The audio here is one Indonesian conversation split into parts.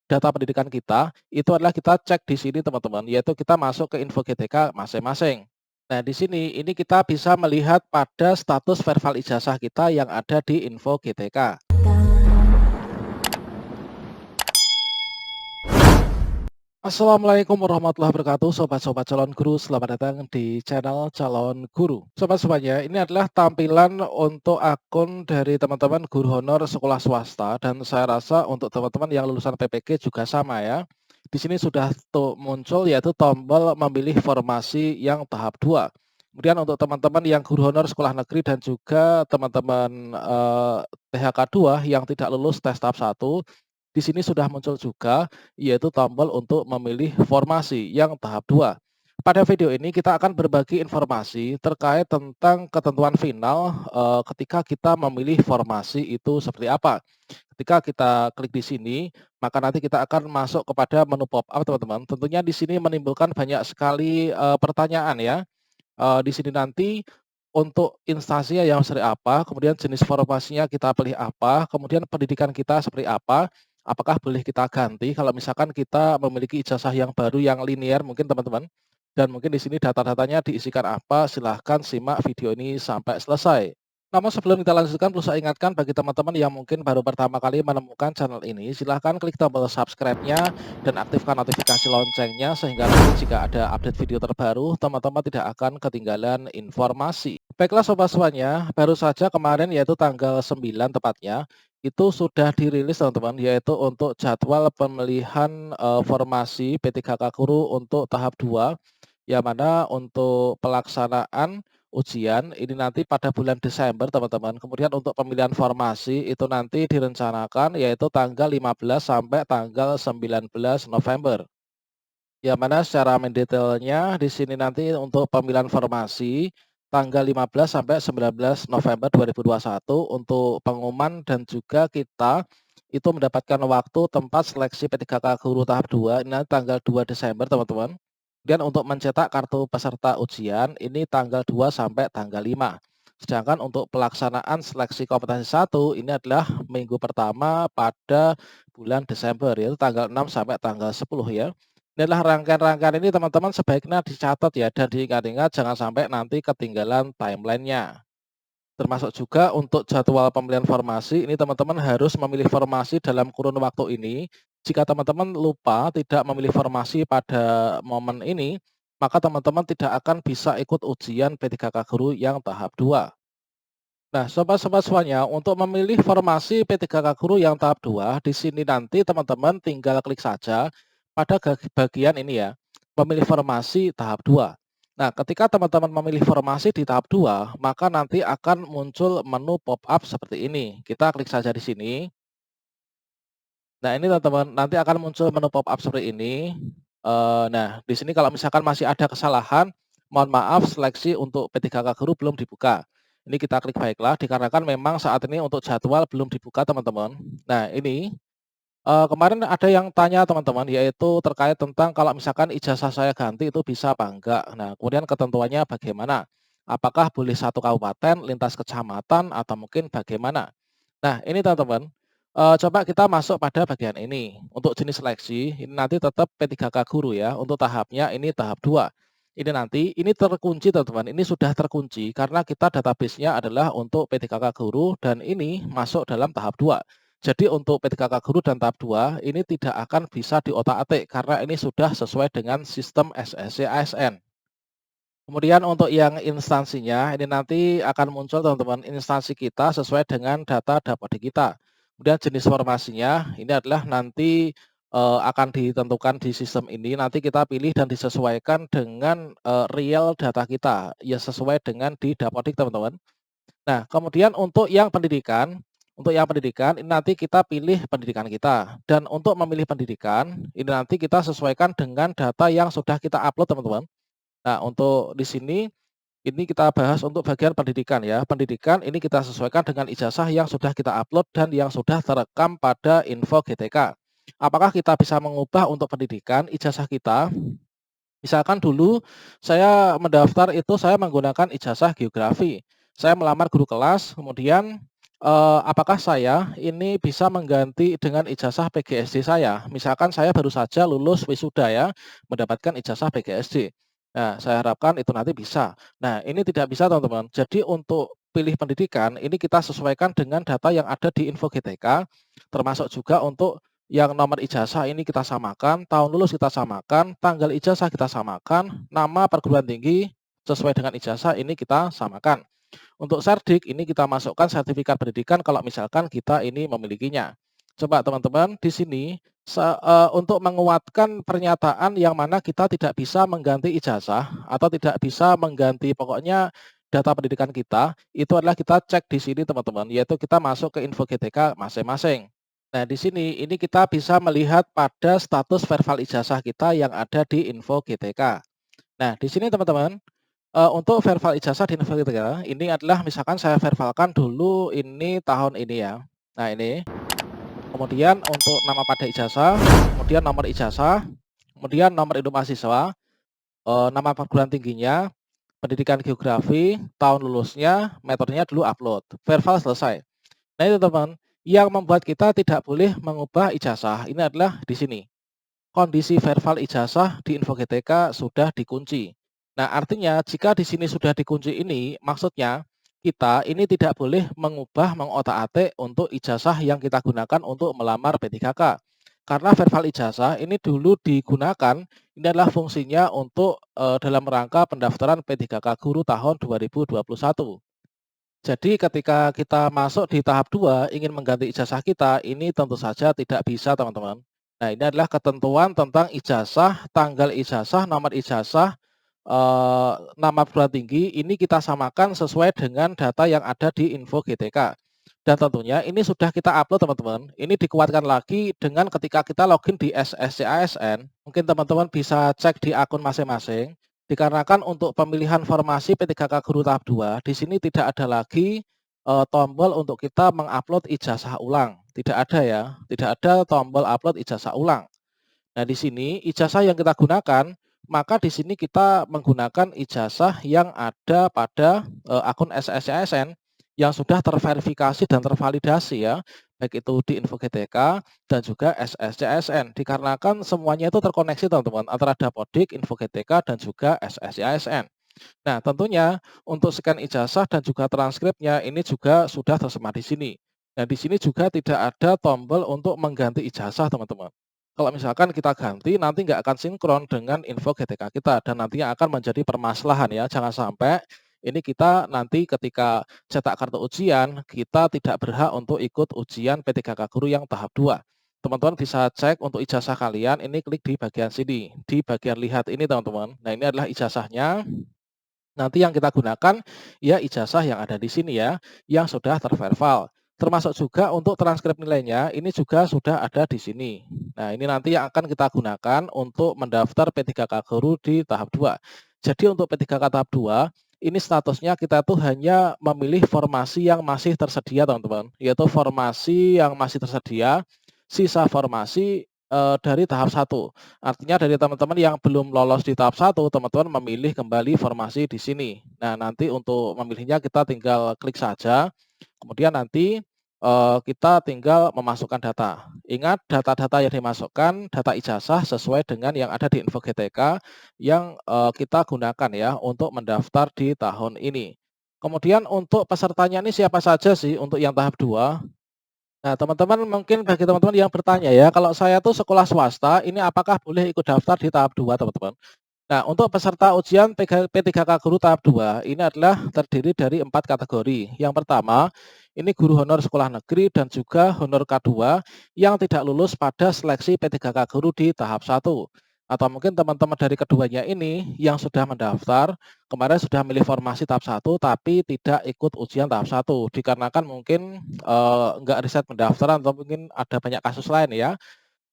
data pendidikan kita, itu adalah kita cek di sini teman-teman, yaitu kita masuk ke info GTK masing-masing. Nah, di sini ini kita bisa melihat pada status verbal ijazah kita yang ada di info GTK. Assalamualaikum warahmatullahi wabarakatuh, sobat-sobat calon guru. Selamat datang di channel Calon Guru. Sobat semuanya, ini adalah tampilan untuk akun dari teman-teman guru honor sekolah swasta, dan saya rasa untuk teman-teman yang lulusan PPG juga sama ya. Di sini sudah muncul yaitu tombol memilih formasi yang tahap 2. Kemudian untuk teman-teman yang guru honor sekolah negeri dan juga teman-teman THK 2 yang tidak lulus tes tahap 1, di sini sudah muncul juga yaitu tombol untuk memilih formasi yang tahap 2. Pada video ini kita akan berbagi informasi terkait tentang ketentuan final ketika kita memilih formasi itu seperti apa. Ketika kita klik di sini, maka nanti kita akan masuk kepada menu pop-up teman-teman. Tentunya di sini menimbulkan banyak sekali pertanyaan ya. Di sini nanti untuk instansinya yang seperti apa, kemudian jenis formasinya kita pilih apa, kemudian pendidikan kita seperti apa, apakah boleh kita ganti kalau misalkan kita memiliki ijazah yang baru yang linear mungkin teman-teman, dan mungkin di sini data-datanya diisikan apa, silahkan simak video ini sampai selesai. Namun sebelum kita lanjutkan, perlu saya ingatkan bagi teman-teman yang mungkin baru pertama kali menemukan channel ini, silahkan klik tombol subscribe-nya dan aktifkan notifikasi loncengnya sehingga nanti jika ada update video terbaru, teman-teman tidak akan ketinggalan informasi. Baiklah sobat semuanya, baru saja kemarin yaitu tanggal 9 tepatnya, itu sudah dirilis teman-teman, yaitu untuk jadwal pemilihan formasi P3K Guru untuk tahap 2, yang mana untuk pelaksanaan ujian ini nanti pada bulan Desember teman-teman. Kemudian untuk pemilihan formasi itu nanti direncanakan yaitu tanggal 15 sampai tanggal 19 November. Yang mana secara mendetailnya di sini nanti untuk pemilihan formasi tanggal 15 sampai 19 November 2021 untuk pengumuman, dan juga kita itu mendapatkan waktu tempat seleksi P3K Guru tahap 2 ini tanggal 2 Desember teman-teman. Dan untuk mencetak kartu peserta ujian ini tanggal 2 sampai tanggal 5. Sedangkan untuk pelaksanaan seleksi kompetensi 1 ini adalah minggu pertama pada bulan Desember yaitu tanggal 6 sampai tanggal 10 ya. Ini adalah rangkaian-rangkaian ini teman-teman sebaiknya dicatat ya dan diingat-ingat jangan sampai nanti ketinggalan timelinenya. Termasuk juga untuk jadwal pemilihan formasi, ini teman-teman harus memilih formasi dalam kurun waktu ini. Jika teman-teman lupa tidak memilih formasi pada momen ini, maka teman-teman tidak akan bisa ikut ujian P3K Guru yang tahap 2. Nah, sobat-sobat semuanya, untuk memilih formasi P3K Guru yang tahap 2, di sini nanti teman-teman tinggal klik saja pada bagian ini ya, memilih formasi tahap 2. Nah, ketika teman-teman memilih formasi di tahap 2, maka nanti akan muncul menu pop-up seperti ini. Kita klik saja di sini. Nah, ini teman-teman, nanti akan muncul menu pop-up seperti ini. Nah, di sini kalau misalkan masih ada kesalahan, mohon maaf seleksi untuk P3K Guru belum dibuka. Ini kita klik baiklah, dikarenakan memang saat ini untuk jadwal belum dibuka teman-teman. Nah, ini kemarin ada yang tanya teman-teman, yaitu terkait tentang kalau misalkan ijazah saya ganti itu bisa apa enggak. Nah, kemudian ketentuannya bagaimana? Apakah boleh satu kabupaten, lintas kecamatan, atau mungkin bagaimana? Nah, ini teman-teman, coba kita masuk pada bagian ini. Untuk jenis seleksi, ini nanti tetap P3K Guru ya, untuk tahapnya ini tahap 2. Ini nanti, ini terkunci teman-teman, ini sudah terkunci karena kita database-nya adalah untuk P3K Guru dan ini masuk dalam tahap 2. Jadi untuk P3K Guru dan tahap 2 ini tidak akan bisa diotak-atik karena ini sudah sesuai dengan sistem SSC ASN. Kemudian untuk yang instansinya, ini nanti akan muncul teman-teman instansi kita sesuai dengan data Dapodik kita. Kemudian jenis formasinya, ini adalah nanti akan ditentukan di sistem ini, nanti kita pilih dan disesuaikan dengan real data kita, ya sesuai dengan di Dapodik teman-teman. Nah, kemudian untuk yang pendidikan ini nanti kita pilih pendidikan kita. Dan untuk memilih pendidikan, ini nanti kita sesuaikan dengan data yang sudah kita upload teman-teman. Nah, untuk di sini, ini kita bahas untuk bagian pendidikan ya. Pendidikan ini kita sesuaikan dengan ijazah yang sudah kita upload dan yang sudah terekam pada info GTK. Apakah kita bisa mengubah untuk pendidikan ijazah kita? Misalkan dulu saya mendaftar itu saya menggunakan ijazah geografi. Saya melamar guru kelas, kemudian apakah saya ini bisa mengganti dengan ijazah PGSD saya? Misalkan saya baru saja lulus wisuda ya, mendapatkan ijazah PGSD. Nah, saya harapkan itu nanti bisa. Nah, ini tidak bisa teman-teman. Jadi untuk pilih pendidikan, ini kita sesuaikan dengan data yang ada di Info GTK, termasuk juga untuk yang nomor ijazah ini kita samakan, tahun lulus kita samakan, tanggal ijazah kita samakan, nama perguruan tinggi sesuai dengan ijazah ini kita samakan. Untuk Sardik ini kita masukkan sertifikat pendidikan kalau misalkan kita ini memilikinya. Coba teman-teman di sini untuk menguatkan pernyataan yang mana kita tidak bisa mengganti ijazah atau tidak bisa mengganti pokoknya data pendidikan kita, itu adalah kita cek di sini teman-teman, yaitu kita masuk ke info GTK masing-masing. Nah, di sini ini kita bisa melihat pada status verbal ijazah kita yang ada di info GTK. Nah, di sini teman-teman, untuk verbal ijazah di universitas negara, ini adalah misalkan saya verbalkan dulu ini tahun ini ya. Nah ini, kemudian untuk nama pada ijazah, kemudian nomor ijazah, kemudian nomor induk mahasiswa, nama perguruan tingginya, pendidikan geografi, tahun lulusnya, metodenya dulu upload. Verbal selesai. Nah itu teman, yang membuat kita tidak boleh mengubah ijazah, ini adalah di sini. Kondisi verbal ijazah di info GTK sudah dikunci. Nah, artinya jika di sini sudah dikunci ini, maksudnya kita ini tidak boleh mengubah, mengotak-atik untuk ijazah yang kita gunakan untuk melamar P3K. Karena verbal ijazah ini dulu digunakan, ini adalah fungsinya untuk dalam rangka pendaftaran P3K Guru tahun 2021. Jadi ketika kita masuk di tahap 2 ingin mengganti ijazah kita, ini tentu saja tidak bisa teman-teman. Nah ini adalah ketentuan tentang ijazah, tanggal ijazah, nomor ijazah, nama perguruan tinggi, ini kita samakan sesuai dengan data yang ada di info GTK. Dan tentunya ini sudah kita upload teman-teman, ini dikuatkan lagi dengan ketika kita login di SSCASN, mungkin teman-teman bisa cek di akun masing-masing. Dikarenakan untuk pemilihan formasi P3K Guru tahap 2, di sini tidak ada lagi tombol untuk kita mengupload ijazah ulang. Tidak ada ya, tidak ada tombol upload ijazah ulang. Nah, di sini ijazah yang kita gunakan, maka di sini kita menggunakan ijazah yang ada pada akun SSCASN yang sudah terverifikasi dan tervalidasi ya, baik itu di Info GTK dan juga SSCASN. Dikarenakan semuanya itu terkoneksi teman-teman antara Dapodik, Info GTK dan juga SSCASN. Nah, tentunya untuk scan ijazah dan juga transkripnya ini juga sudah tersemat di sini. Nah, di sini juga tidak ada tombol untuk mengganti ijazah, teman-teman. Kalau misalkan kita ganti, nanti nggak akan sinkron dengan info GTK kita dan nantinya akan menjadi permasalahan ya. Jangan sampai ini kita nanti ketika cetak kartu ujian, kita tidak berhak untuk ikut ujian P3K Guru yang tahap 2. Teman-teman bisa cek untuk ijazah kalian, ini klik di bagian sini, di bagian lihat ini teman-teman. Nah, ini adalah ijazahnya. Nanti yang kita gunakan ya ijazah yang ada di sini ya, yang sudah terverbal. Termasuk juga untuk transkrip nilainya, ini juga sudah ada di sini. Nah, ini nanti yang akan kita gunakan untuk mendaftar P3K Guru di tahap 2. Jadi untuk P3K tahap 2, ini statusnya kita tuh hanya memilih formasi yang masih tersedia, teman-teman. Yaitu formasi yang masih tersedia, sisa formasi dari tahap 1. Artinya dari teman-teman yang belum lolos di tahap 1, teman-teman memilih kembali formasi di sini. Nah, nanti untuk memilihnya kita tinggal klik saja, kemudian nanti kita tinggal memasukkan data. Ingat data-data yang dimasukkan, data ijazah sesuai dengan yang ada di info GTK yang kita gunakan ya untuk mendaftar di tahun ini. Kemudian untuk pesertanya ini siapa saja sih untuk yang tahap 2? Nah, teman-teman mungkin bagi teman-teman yang bertanya ya, kalau saya tuh sekolah swasta, ini apakah boleh ikut daftar di tahap 2, teman-teman? Nah, untuk peserta ujian P3K Guru tahap 2, ini adalah terdiri dari 4 kategori. Yang pertama, ini guru honor sekolah negeri dan juga honor K2 yang tidak lulus pada seleksi P3K Guru di tahap 1. Atau mungkin teman-teman dari keduanya ini yang sudah mendaftar, kemarin sudah milih formasi tahap 1 tapi tidak ikut ujian tahap 1 dikarenakan mungkin enggak riset pendaftaran atau mungkin ada banyak kasus lain ya.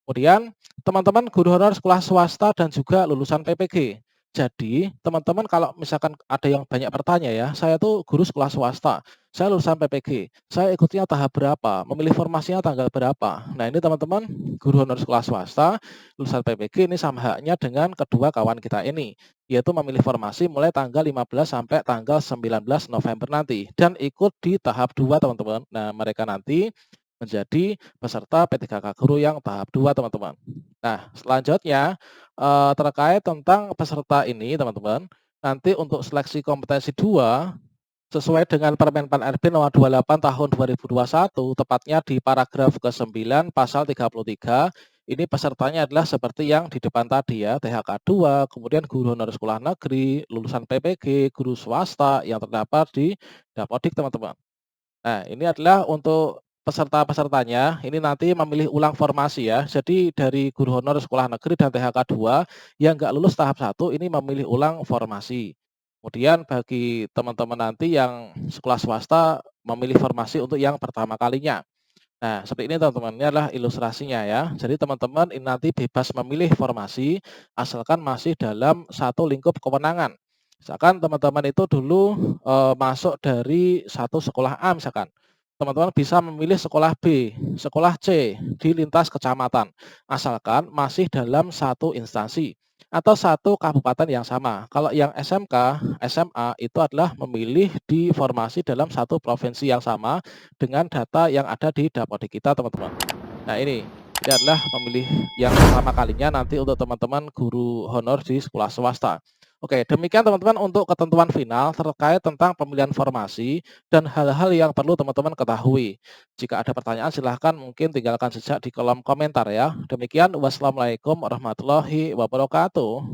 Kemudian teman-teman guru honor sekolah swasta dan juga lulusan PPG. Jadi, teman-teman kalau misalkan ada yang banyak bertanya ya, saya tuh guru sekolah swasta, saya lulusan PPG, saya ikutnya tahap berapa, memilih formasinya tanggal berapa. Nah ini teman-teman, guru honor sekolah swasta, lulusan PPG ini sama haknya dengan kedua kawan kita ini, yaitu memilih formasi mulai tanggal 15 sampai tanggal 19 November nanti, dan ikut di tahap 2 teman-teman. Nah mereka nanti menjadi peserta P3K Guru yang tahap 2 teman-teman. Nah selanjutnya terkait tentang peserta ini teman-teman, nanti untuk seleksi kompetensi 2 sesuai dengan Permen Pan RB nomor 28 tahun 2021 tepatnya di paragraf ke-9 pasal 33, ini pesertanya adalah seperti yang di depan tadi ya, THK 2, kemudian guru honor sekolah negeri, lulusan PPG, guru swasta yang terdapat di Dapodik teman-teman. Nah, ini adalah untuk peserta-pesertanya, ini nanti memilih ulang formasi ya. Jadi dari guru honor sekolah negeri dan THK 2 yang nggak lulus tahap 1 ini memilih ulang formasi. Kemudian bagi teman-teman nanti yang sekolah swasta memilih formasi untuk yang pertama kalinya. Nah, seperti ini teman-teman, ini adalah ilustrasinya ya. Jadi teman-teman ini nanti bebas memilih formasi asalkan masih dalam satu lingkup kewenangan. Misalkan teman-teman itu dulu masuk dari satu sekolah A misalkan. Teman-teman bisa memilih sekolah B, sekolah C di lintas kecamatan asalkan masih dalam satu instansi atau satu kabupaten yang sama. Kalau yang SMK, SMA itu adalah memilih di formasi dalam satu provinsi yang sama dengan data yang ada di Dapodik kita teman-teman. Nah ini adalah memilih yang pertama kalinya nanti untuk teman-teman guru honor di sekolah swasta. Oke, demikian teman-teman untuk ketentuan final terkait tentang pemilihan formasi dan hal-hal yang perlu teman-teman ketahui. Jika ada pertanyaan silahkan mungkin tinggalkan jejak di kolom komentar ya. Demikian, wassalamualaikum warahmatullahi wabarakatuh.